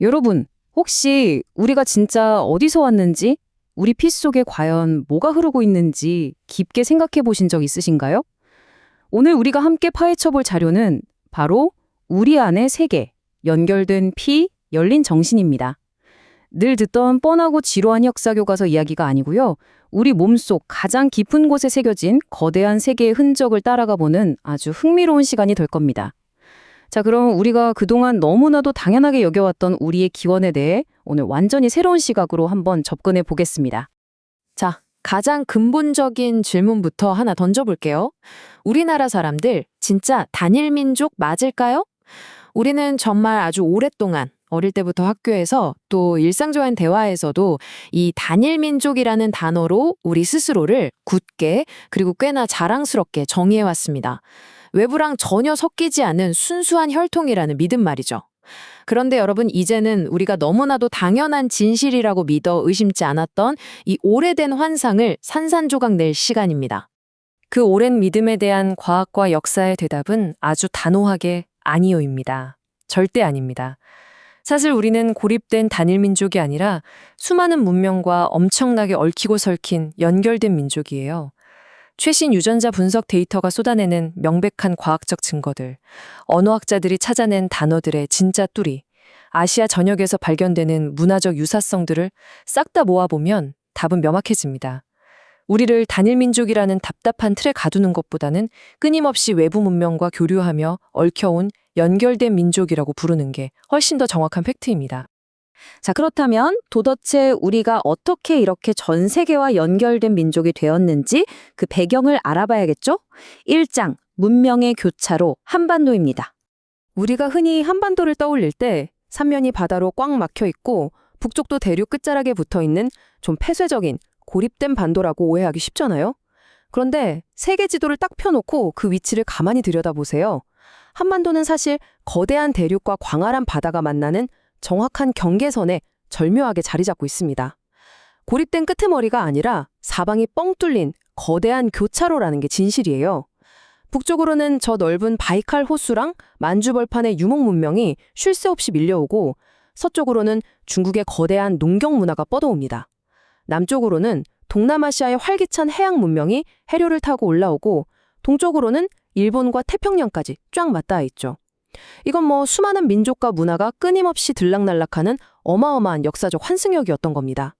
여러분, 혹시 우리가 진짜 어디서 왔는지, 우리 피 속에 과연 뭐가 흐르고 있는지 깊게 생각해 보신 적 있으신가요? 오늘 우리가 함께 파헤쳐 볼 자료는 바로 우리 안의 세계, 연결된 피, 열린 정신입니다. 늘 듣던 뻔하고 지루한 역사 교과서 이야기가 아니고요. 우리 몸속 가장 깊은 곳에 새겨진 거대한 세계의 흔적을 따라가 보는 아주 흥미로운 시간이 될 겁니다. 자, 그럼 우리가 그동안 너무나도 당연하게 여겨왔던 우리의 기원에 대해 오늘 완전히 새로운 시각으로 한번 접근해 보겠습니다. 자, 가장 근본적인 질문부터 하나 던져볼게요. 우리나라 사람들 진짜 단일 민족 맞을까요? 우리는 정말 아주 오랫동안 어릴 때부터 학교에서 또 일상적인 대화에서도 이 단일 민족이라는 단어로 우리 스스로를 굳게 그리고 꽤나 자랑스럽게 정의해왔습니다. 외부랑 전혀 섞이지 않은 순수한 혈통이라는 믿음 말이죠. 그런데 여러분, 이제는 우리가 너무나도 당연한 진실이라고 믿어 의심지 않았던 이 오래된 환상을 산산조각 낼 시간입니다. 그 오랜 믿음에 대한 과학과 역사의 대답은 아주 단호하게 아니요입니다. 절대 아닙니다. 사실 우리는 고립된 단일 민족이 아니라 수많은 문명과 엄청나게 얽히고 설킨 연결된 민족이에요. 최신 유전자 분석 데이터가 쏟아내는 명백한 과학적 증거들, 언어학자들이 찾아낸 단어들의 진짜 뚜리, 아시아 전역에서 발견되는 문화적 유사성들을 싹 다 모아보면 답은 명확해집니다. 우리를 단일 민족이라는 답답한 틀에 가두는 것보다는 끊임없이 외부 문명과 교류하며 얽혀온 연결된 민족이라고 부르는 게 훨씬 더 정확한 팩트입니다. 자, 그렇다면 도대체 우리가 어떻게 이렇게 전 세계와 연결된 민족이 되었는지 그 배경을 알아봐야겠죠? 1장, 문명의 교차로 한반도입니다. 우리가 흔히 한반도를 떠올릴 때 삼면이 바다로 꽉 막혀 있고 북쪽도 대륙 끝자락에 붙어 있는 좀 폐쇄적인 고립된 반도라고 오해하기 쉽잖아요. 그런데 세계 지도를 딱 펴놓고 그 위치를 가만히 들여다보세요. 한반도는 사실 거대한 대륙과 광활한 바다가 만나는 정확한 경계선에 절묘하게 자리 잡고 있습니다. 고립된 끄트머리가 아니라 사방이 뻥 뚫린 거대한 교차로라는 게 진실이에요. 북쪽으로는 저 넓은 바이칼 호수랑 만주벌판의 유목 문명이 쉴 새 없이 밀려오고 서쪽으로는 중국의 거대한 농경 문화가 뻗어옵니다. 남쪽으로는 동남아시아의 활기찬 해양 문명이 해류를 타고 올라오고 동쪽으로는 일본과 태평양까지 쫙 맞닿아 있죠. 이건 수많은 민족과 문화가 끊임없이 들락날락하는 어마어마한 역사적 환승역이었던 겁니다.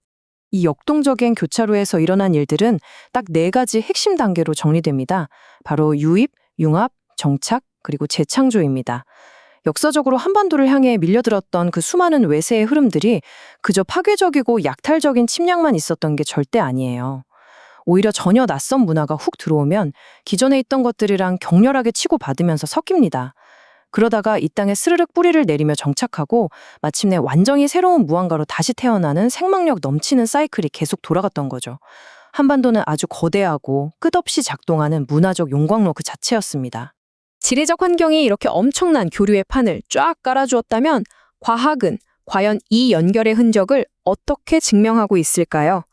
이 역동적인 교차로에서 일어난 일들은 딱 4가지 핵심 단계로 정리됩니다. 바로 유입, 융합, 정착, 그리고 재창조입니다. 역사적으로 한반도를 향해 밀려들었던 그 수많은 외세의 흐름들이 그저 파괴적이고 약탈적인 침략만 있었던 게 절대 아니에요. 오히려 전혀 낯선 문화가 훅 들어오면 기존에 있던 것들이랑 격렬하게 치고받으면서 섞입니다. 그러다가 이 땅에 스르륵 뿌리를 내리며 정착하고 마침내 완전히 새로운 무언가로 다시 태어나는 생명력 넘치는 사이클이 계속 돌아갔던 거죠. 한반도는 아주 거대하고 끝없이 작동하는 문화적 용광로 그 자체였습니다. 지리적 환경이 이렇게 엄청난 교류의 판을 쫙 깔아주었다면 과학은 과연 이 연결의 흔적을 어떻게 증명하고 있을까요?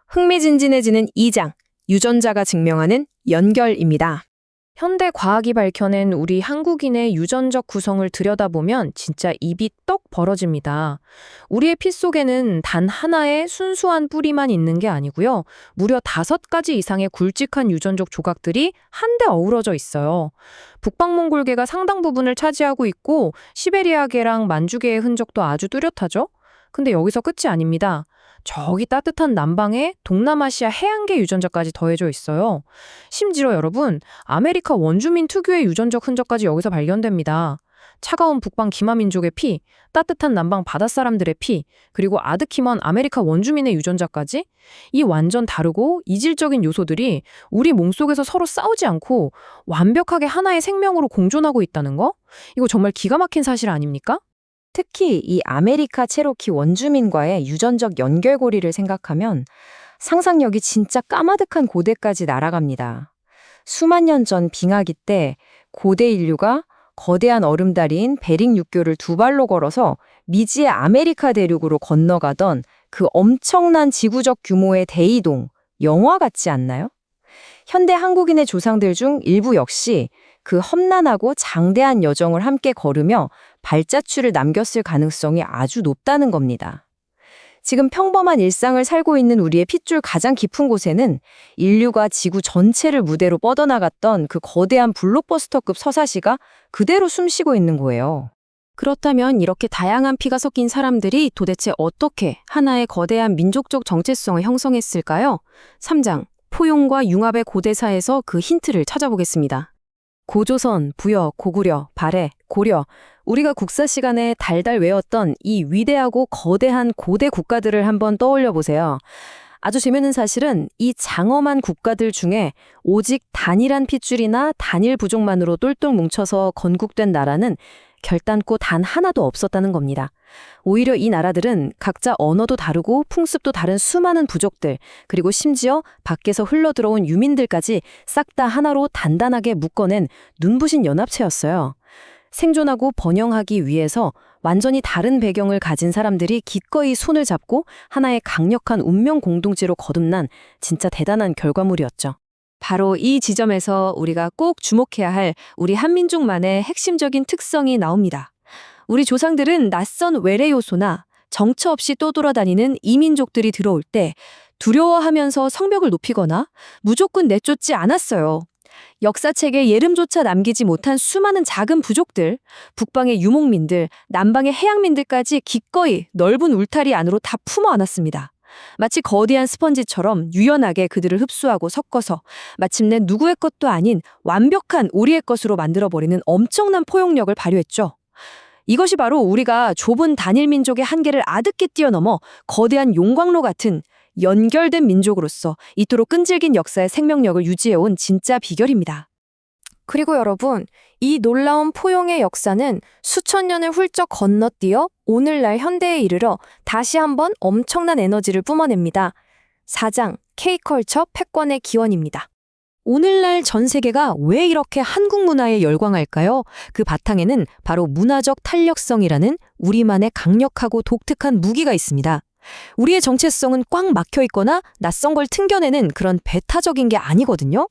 흥미진진해지는 2장, 유전자가 증명하는 연결입니다. 현대 과학이 밝혀낸 우리 한국인의 유전적 구성을 들여다보면 진짜 입이 떡 벌어집니다. 우리의 피 속에는 단 하나의 순수한 뿌리만 있는 게 아니고요. 무려 5가지 이상의 굵직한 유전적 조각들이 한데 어우러져 있어요. 북방몽골계가 상당 부분을 차지하고 있고 시베리아계랑 만주계의 흔적도 아주 뚜렷하죠? 근데 여기서 끝이 아닙니다. 저기 따뜻한 남방에 동남아시아 해양계 유전자까지 더해져 있어요. 심지어 여러분, 아메리카 원주민 특유의 유전적 흔적까지 여기서 발견됩니다. 차가운 북방 기마민족의 피, 따뜻한 남방 바닷사람들의 피, 그리고 아드키먼 아메리카 원주민의 유전자까지? 이 완전 다르고 이질적인 요소들이 우리 몸속에서 서로 싸우지 않고 완벽하게 하나의 생명으로 공존하고 있다는 거? 이거 정말 기가 막힌 사실 아닙니까? 특히 이 아메리카 체로키 원주민과의 유전적 연결고리를 생각하면 상상력이 진짜 까마득한 고대까지 날아갑니다. 수만 년 전 빙하기 때 고대 인류가 거대한 얼음다리인 베링 육교를 2발로 걸어서 미지의 아메리카 대륙으로 건너가던 그 엄청난 지구적 규모의 대이동, 영화 같지 않나요? 현대 한국인의 조상들 중 일부 역시 그 험난하고 장대한 여정을 함께 걸으며 발자취를 남겼을 가능성이 아주 높다는 겁니다. 지금 평범한 일상을 살고 있는 우리의 핏줄 가장 깊은 곳에는 인류가 지구 전체를 무대로 뻗어나갔던 그 거대한 블록버스터급 서사시가 그대로 숨쉬고 있는 거예요. 그렇다면 이렇게 다양한 피가 섞인 사람들이 도대체 어떻게 하나의 거대한 민족적 정체성을 형성했을까요? 3장, 포용과 융합의 고대사에서 그 힌트를 찾아보겠습니다. 고조선, 부여, 고구려, 발해, 고려, 우리가 국사 시간에 달달 외웠던 이 위대하고 거대한 고대 국가들을 한번 떠올려 보세요. 아주 재미있는 사실은 이 장엄한 국가들 중에 오직 단일한 핏줄이나 단일 부족만으로 똘똘 뭉쳐서 건국된 나라는 결단코 단 하나도 없었다는 겁니다. 오히려 이 나라들은 각자 언어도 다르고 풍습도 다른 수많은 부족들, 그리고 심지어 밖에서 흘러들어온 유민들까지 싹 다 하나로 단단하게 묶어낸 눈부신 연합체였어요. 생존하고 번영하기 위해서 완전히 다른 배경을 가진 사람들이 기꺼이 손을 잡고 하나의 강력한 운명 공동체로 거듭난 진짜 대단한 결과물이었죠. 바로 이 지점에서 우리가 꼭 주목해야 할 우리 한민족만의 핵심적인 특성이 나옵니다. 우리 조상들은 낯선 외래 요소나 정처 없이 떠돌아다니는 이민족들이 들어올 때 두려워하면서 성벽을 높이거나 무조건 내쫓지 않았어요. 역사책에 예름조차 남기지 못한 수많은 작은 부족들, 북방의 유목민들, 남방의 해양민들까지 기꺼이 넓은 울타리 안으로 다 품어 안았습니다. 마치 거대한 스펀지처럼 유연하게 그들을 흡수하고 섞어서 마침내 누구의 것도 아닌 완벽한 우리의 것으로 만들어버리는 엄청난 포용력을 발휘했죠. 이것이 바로 우리가 좁은 단일 민족의 한계를 아득히 뛰어넘어 거대한 용광로 같은 연결된 민족으로서 이토록 끈질긴 역사의 생명력을 유지해온 진짜 비결입니다. 그리고 여러분, 이 놀라운 포용의 역사는 수천 년을 훌쩍 건너뛰어 오늘날 현대에 이르러 다시 한번 엄청난 에너지를 뿜어냅니다. 4장, K컬처 패권의 기원입니다. 오늘날 전 세계가 왜 이렇게 한국 문화에 열광할까요? 그 바탕에는 바로 문화적 탄력성이라는 우리만의 강력하고 독특한 무기가 있습니다. 우리의 정체성은 꽉 막혀 있거나 낯선 걸 튕겨내는 그런 배타적인 게 아니거든요.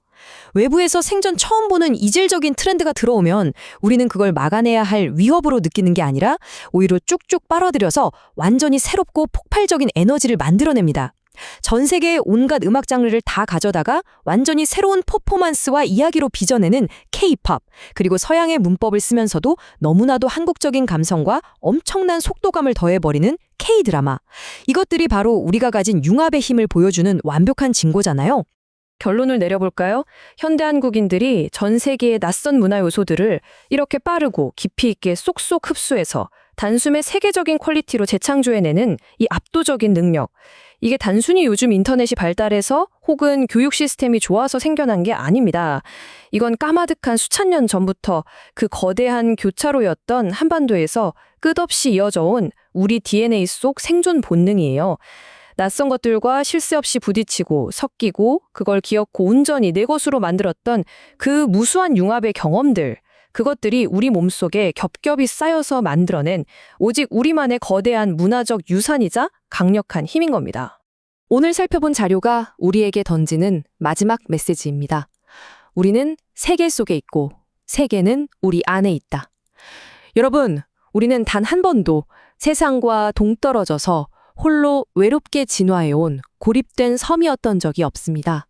외부에서 생전 처음 보는 이질적인 트렌드가 들어오면 우리는 그걸 막아내야 할 위협으로 느끼는 게 아니라 오히려 쭉쭉 빨아들여서 완전히 새롭고 폭발적인 에너지를 만들어냅니다. 전 세계의 온갖 음악 장르를 다 가져다가 완전히 새로운 퍼포먼스와 이야기로 빚어내는 K-팝, 그리고 서양의 문법을 쓰면서도 너무나도 한국적인 감성과 엄청난 속도감을 더해버리는 K-드라마. 이것들이 바로 우리가 가진 융합의 힘을 보여주는 완벽한 징고잖아요. 결론을 내려볼까요? 현대 한국인들이 전 세계의 낯선 문화 요소들을 이렇게 빠르고 깊이 있게 쏙쏙 흡수해서 단숨에 세계적인 퀄리티로 재창조해내는 이 압도적인 능력. 이게 단순히 요즘 인터넷이 발달해서 혹은 교육 시스템이 좋아서 생겨난 게 아닙니다. 이건 까마득한 수천 년 전부터 그 거대한 교차로였던 한반도에서 끝없이 이어져온 우리 DNA 속 생존 본능이에요. 낯선 것들과 쉴 새 없이 부딪히고 섞이고 그걸 기어코 온전히 내 것으로 만들었던 그 무수한 융합의 경험들, 그것들이 우리 몸속에 겹겹이 쌓여서 만들어낸 오직 우리만의 거대한 문화적 유산이자 강력한 힘인 겁니다. 오늘 살펴본 자료가 우리에게 던지는 마지막 메시지입니다. 우리는 세계 속에 있고 세계는 우리 안에 있다. 여러분, 우리는 단 한 번도 세상과 동떨어져서 홀로 외롭게 진화해온 고립된 섬이었던 적이 없습니다.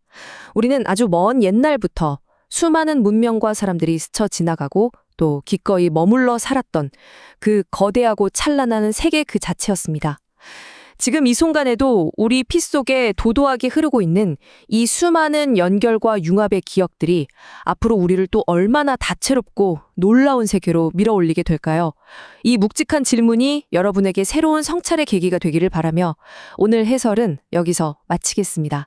우리는 아주 먼 옛날부터 수많은 문명과 사람들이 스쳐 지나가고 또 기꺼이 머물러 살았던 그 거대하고 찬란한 세계 그 자체였습니다. 지금 이 순간에도 우리 피 속에 도도하게 흐르고 있는 이 수많은 연결과 융합의 기억들이 앞으로 우리를 또 얼마나 다채롭고 놀라운 세계로 밀어올리게 될까요? 이 묵직한 질문이 여러분에게 새로운 성찰의 계기가 되기를 바라며 오늘 해설은 여기서 마치겠습니다.